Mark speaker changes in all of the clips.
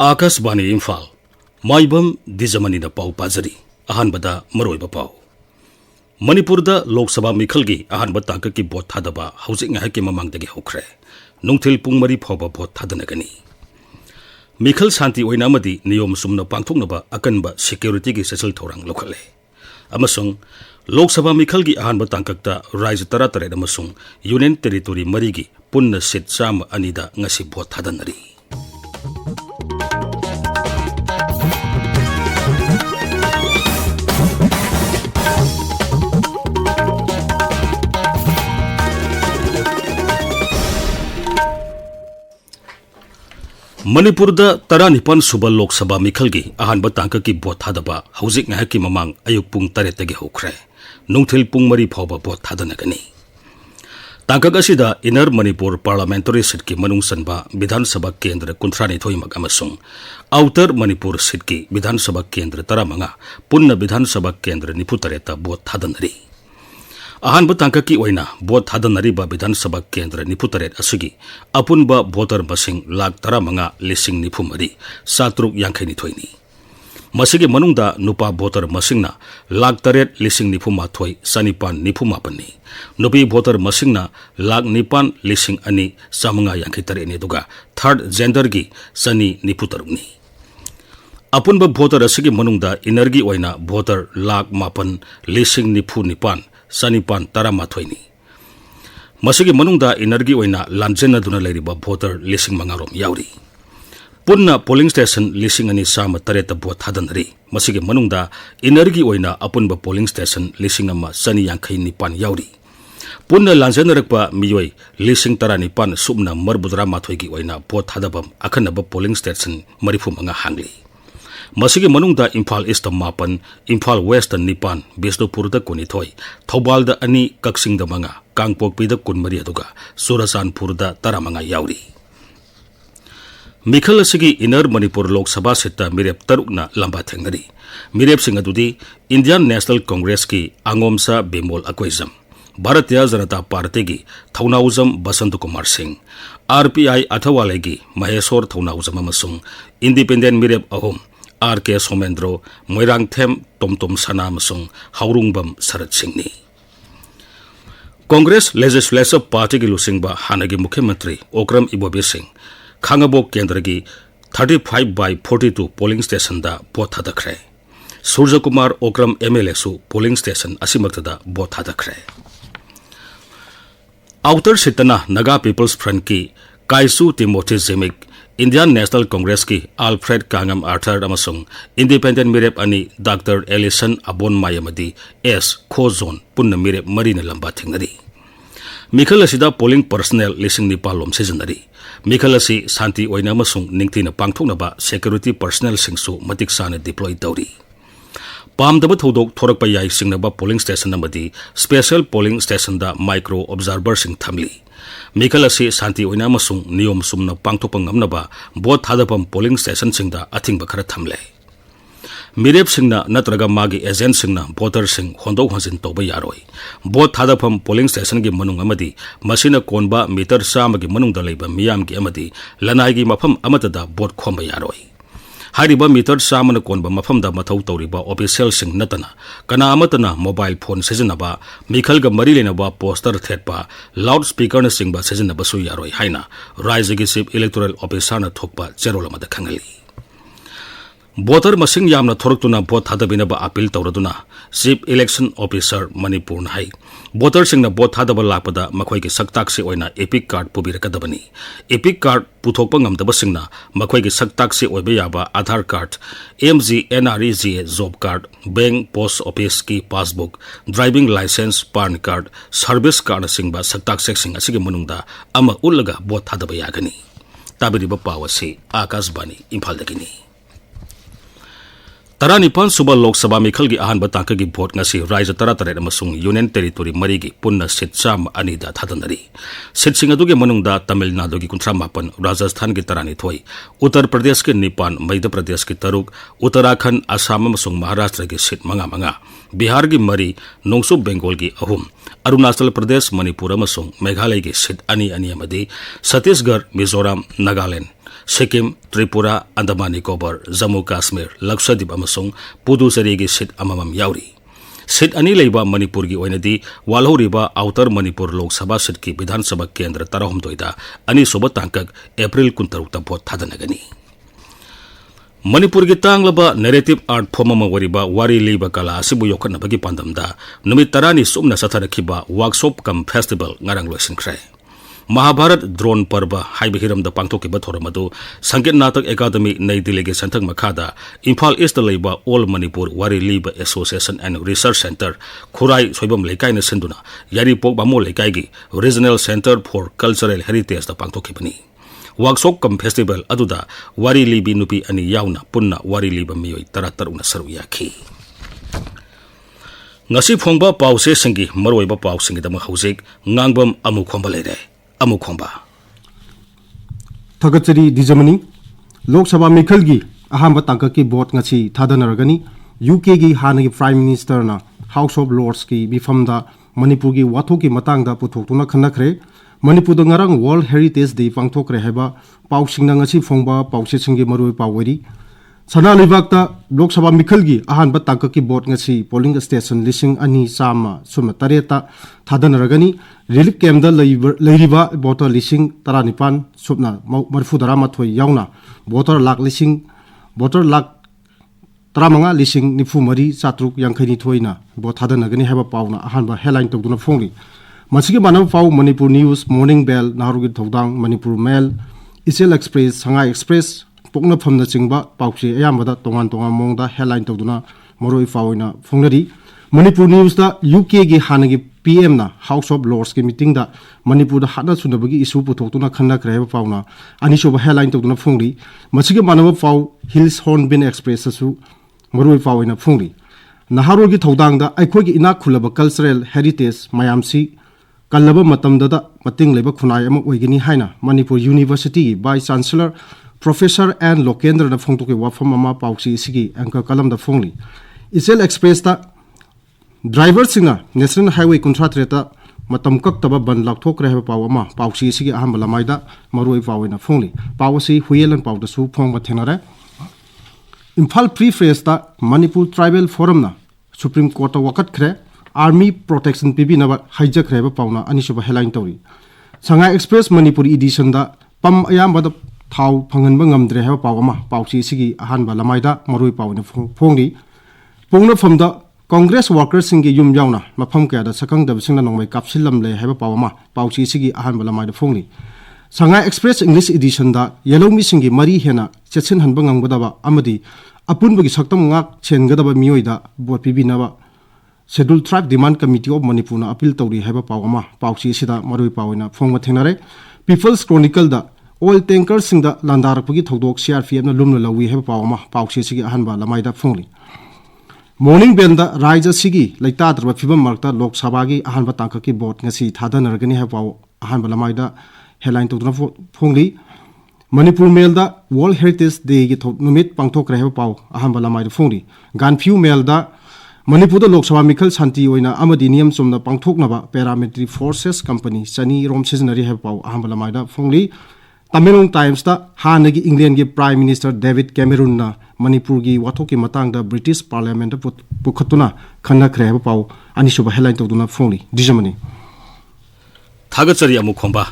Speaker 1: आकाशवाणी इम्फाल माइबम दिजमनी पाउ पाजरी अहानबदा मरोइबा पाउ मणिपुरदा लोकसभा मिखलगी अहानबा तांककी भोट थादबा हौजिक ngaiki mamangdagi hokre nungthil pung mari phoba भोट थादनगनी मिखल शांति ओइना अमदि नियम सुमना पांथोकनबा अकनबा सिक्योरिटी की सेसल थौरांग लोखले अमसुंग लोकसभा मिखलगी अहानबा तांककता राज्य 13 अमसुंग यूनियन टेरिटोरी मरीगी पुन्न सीट चाम अनिदा ngasi भोट थादनरी मणिपुर तरानिपान सुबह लोकसभा मिखलगी अहानबा तांककी भोट थादबा हौजिक ngaiki mamang ayuk pung 8 hokre nungthil pung 3 phawba भोट थादनगनी तांकक असिदा इनर मणिपुर पार्लियामेंटरी सीट की मनुंग सनबा विधानसभा केंद्र 32 अमसुंग आउटर मणिपुर सीट की विधानसभा केंद्र 15 पुन्न विधानसभा केंद्र 93 भोट थादनरी अहानबा तांककी ओइना भोट थादनरीबा विधानसभा केंद्र 93 असुगी अपुनबा भोटर मसिंग लाख 15,93,730 याखैनिथोइनी मसिगे मनुंगदा नुपा भोटर मसिंगना लाख 8,93,794 नुपी भोटर मसिंगना लाख 9,2,9,953 दुगा थर्ड जेंडर की 9,93 अपुनबा भोटर असुगी मनुंगदा इनरगी ओइना भोटर लाख 9,9,9,9 सनिपान 13 मसिगे मनुंगदा इनरगी ओइना लांजेनदुना लेरिबा भोटर 5,000 रोम याउरी पुन्ना पोलिंग स्टेशन 2,903 भोट थादनरी मसिगे मनुंगदा इनरगी ओइना अपुनबा पोलिंग स्टेशन 1,159 याउरी पुन्ना लांजेनरकपा मियोय 19,19 सुबना मरबुद्रा माथोयगी ओइना भोट थादबम अखनबा पोलिंग स्टेशन 35 हांगली मसिगे मनुंगदा इम्फाल ईस्ट 9 इम्फाल वेस्ट 9 बिष्णुपुर 12 थौबाल 2 कक्सिंग 5 कांगपोकपी 13 अदुगा चुरचांदपुर 15 याउरी मिखल असिगी इनर मणिपुर लोकसभा सीट मिरेप 3 लंबा थेंगरी मिरेप सिंह अदुदी इंडियन नेशनल कांग्रेस की आंगोमसा बेमोल अकोइजम भारतीय जनता पार्टी की थौनाउजम बसंत कुमार सिंह आरपीआई अथवाले की महेश्वर थौनाउजम अमसुंग इंडिपेंडेंट मिरेप अहोम आर.के. सोमेंद्रो मोइरांगथेम टोमटोम सना अमसुंग हाउरुंगबम शरद सिंहनी कांग्रेस लेजिस्लेटिव पार्टी की लुसिंगबा हानगी मुख्यमंत्री ओक्रम इबोबी सिंह खांगबोक केंद्र की 35/42 पोलिंग स्टेशन दा भोट थादख्रे सूर्य कुमार ओक्रम एमएलए सु पोलिंग स्टेशन असिमक्तदा भोट थादख्रे आउटर सिटना नगा पीपल्स फ्रंट की Kaisii Timothy Zimik Indian National Congress की आल्फ्रेड कांगम आर्थर अमसुंग इंडिपेंडेंट मिरेप अनि डॉक्टर एलिसन अबोन मायमदी एस खो जोन पुन्न मिरेप मरीना लंबा थेंगरी मिखल असिदा पोलिंग पर्सनल 9,000 लोम सिजनरी मिखल असि शांति ओइना अमसुंग निंगतिना पांगथोकनबा सिक्योरिटी पर्सनल सिंगसु मतिक साना डिप्लॉय तौरी पामदब थौदोक थोरकपा याई सिंगनबा पोलिंग स्टेशन अमदी स्पेशल पोलिंग स्टेशन दा माइक्रो ऑब्जर्वर सिंग थमली मिखल असि शांति ओइना अमसुंग नियम सुमना पांगथोकपा ngamnaba भोट थादपम पोलिंग स्टेशन सिंगदा अथिंगबा खरा थमले मिरेप सिंगना नत्रगा मागी एजेंट सिंगना भोटर सिंग होंदोक हंजिन तौबा यारोय भोट थादपम पोलिंग स्टेशन की मनुंग अमदी मसिना कोनबा मीटर 100 की मनुंगदा लेबा मियाम की अमदी लनाईगी मफम अमतदा भोट खोंबा यारोय हारिबा मीटर 100 कोनबा मफमदा मथौ तौरिबा ऑफिशियल सिंग नतना कना अमतना मोबाइल फोन सिजनबा मिखलगा मरी लेनबा पोस्टर थेटपा लाउड स्पीकर न सिंगबा सिजनबा सु यारोय हाइना राज्यगी चीफ इलेक्टोरल ऑफिसर न थोकपा जेरोल अमदा खंगली भोटर मसिंग यामना थोरक्तुना भोट थादबिनबा अपील तौरदुना चीफ इलेक्शन ऑफिसर मणिपुर न हाई भोटर सिंगना भोट थादबा लापदा मखोयगी सक्ताक्सी ओइना एपिक कार्ड पुबिरकदबनी एपिक कार्ड पुथोकपा ngamdaba singna मखोयगी सक्ताक्सी ओइबा याबा Aadhaar card MGNREGA job card bank post office की passbook driving licence PAN card service card सिंगबा सक्ताक्से सिंग असिगे मनुंगदा अमा उल्लगा भोट थादबा यागनी ताबिरिबा पावसी आकाशवाणी इम्फाल दगिनी 19 सुबह लोकसभा मिखल की अहानबा तांकगी भोट ngasi राज्य 13 अमसुंग यूनियन टेरिटोरी मरीगी पुन्न सीट चाम अनिदा थादनरी सीट सिंग अदुगे मनुंगदा तमिलनाडु की 39 राजस्थान की 92 उत्तर प्रदेश के 9 मध्य प्रदेश की 3 उत्तराखंड असम अमसुंग महाराष्ट्र की सीट 5 बिहार की 3 नोंगसुब बेंगोल की 3 अरुणाचल प्रदेश मणिपुर अमसुंग मेघालय की seat 2 Chhattisgarh Mizoram Nagaland Sikkim, Tripura, Andaman Nicobar, Jammu Kashmir, Lakshadweep amasung Puducherry gi seat amamam yauri. Seat ani leiba Manipur gi oinadi walhoriba Outer Manipur Lok Sabha seat ki Vidhan Sabha Kendra 13 ani suba tangkak April 16 ta vote thadanagani. Manipur gi tanglaba narrative art form ama wariba wari liba kala asibu yokhanabagi pandamda numit 10 sumna satharakhiba workshop kam festival ngarang loisinkhre. Mahabharat drone parba haiba hiramda pangthokiba thoramadu Sanket Natak Academy Nai Delhi ge santhak makhada Imphal East leiba All Manipur Wari Liba Association and Research Center Khurai soibam lekai na senduna Yaripok bamo lekai gi Regional Center for Cultural Heritage da pangthokibani. Workshop kam festival aduda wari libi nupi ani yauna punna wari liba miyoi tarataruna saru yakhi. Ngasi phongba pause singi maroiba pau singi dama hausik Ngangbam Amukhomba leire. Amukhomba.
Speaker 2: Thagachari Dwijamani Lok Sabha Mikhalgi ahamba tangkaki vote ngasi thadanaragani UK gi hanagi Prime Minister na House of Lords ki bifamda Manipur gi wathoki matangda puthokuna khanakre Manipur da ngarang World Heritage Day pangthokre heba pausingna ngasi phongba pause singi maroi pawari Sana Libakta Lok Sabha Mikhalgi ahanba tangkaki vote ngasi polling station lising ani sama sumna tareta thadanaragani Relief camp da leiriba voter lising taranipan subna marfu daramathoi yauna voter lak taramanga lising nifu mari chatruk yangkhaini thoina bo thadanagani haba pauna ahanba headline tokduna phongri masigi manam pau Manipur News Morning Bell narugi thodang Manipur Mail Isel Express Shanghai Express pokna phamna chingba pauchi ayamada tongan mongda headline tokduna moroi faoina phongnari Manipur News da UK gi hanagi PM na House of Lords ki meeting da Manipur da hana sunabagi issue puthokuna khanna kreba pauna anishoba headline tokduna phongri masigi manaba pau Hills Hornbill Express su maroi pauna phongri naharo gi thodang da aikhoi gi ina khulaba cultural heritage mayamsi kallaba matamda da mating leba khunai ama oigini haina Manipur University Vice Chancellor Professor and Lokendra da phongtoke wafam ama pausi sigi anka kalam da phongli Isel Express da Driver singna National Highway contractor matam kaktaba ban lakthok rehba pawama pausi sigi ahamba lamaida maroi pawina phongli pawasi huyelan pawda su phongma thenare Imphal preface da Manipur Tribal Forum na Supreme Court wakat khre Army Protection PB na hijack rehba pawna anishuba headline tori Shanghai Express Manipur edition da pam ayamba da thau phangan bangam dre heba pawama pausi sigi ahamba lamaida maroi pawina phongli pongna famda Congress workers singi yum yauna mafam kaya da sakang da bising na nongmai kapsilam le heba pawama pauchi sigi ahan bala mai da phongli Shanghai Express English edition da yellow mi singi mari hena chetsin hanba ngangbada ba amadi apun bagi saktam ngak chengada ba mioi da bot pibi na ba Scheduled Tribe Demand Committee of Manipur na appeal tawri heba pawama pauchi sida maroi pawina phongma thenare People's Chronicle da oil tanker sing da landar pagi thodok CRPF na lumna lawi heba pawama pauchi sigi ahan bala mai da phongli Morning Benda Raja Sigi Laita Draba Fibam Marta Lok Sabagi Ahanba Tankaki Bot Ngasi Thadanaragani Hapau Ahanba Lamaida Headline to Phongli Manipur Mailda World Heritage Day Numit Pangtok Rehapau Ahanba Lamaida Phongli Ganphu Mailda Manipur Lok Sabha Mikhal Santi Oina Amadinium Sumna Pangtok Naba Paramilitary Forces Company Sani Rom Seasonary Hapau Ahanba Lamaida Phongli Tamil Times da Hanagi England gi Prime Minister David Cameron na Manipur gi wathoki matang da British Parliament da pukhatuna khanna kreba pau anishuba headline toduna phongli Dwijamani
Speaker 1: Thagachari Amukhomba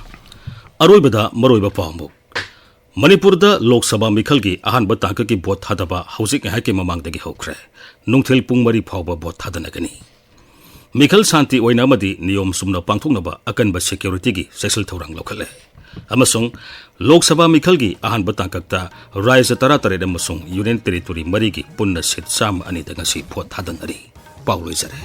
Speaker 1: aroibada maroiba pawmu Manipur da Lok Sabha Mikhal gi ahan ba tangka ki vote thadaba hausik ha ke mamang dagi hokre nungthel pungmari phawba vote thadanagani Mikhal Santi oina madi niyom sumna pangthoknaba akanba security gi sexual thorang lokhale amasung Lok Sabha Mikhalgi ahanba tangkakta Raja Taratare amasung Union Territory marigi punna sit sam ani da ngasi vote thadanari pauloi jare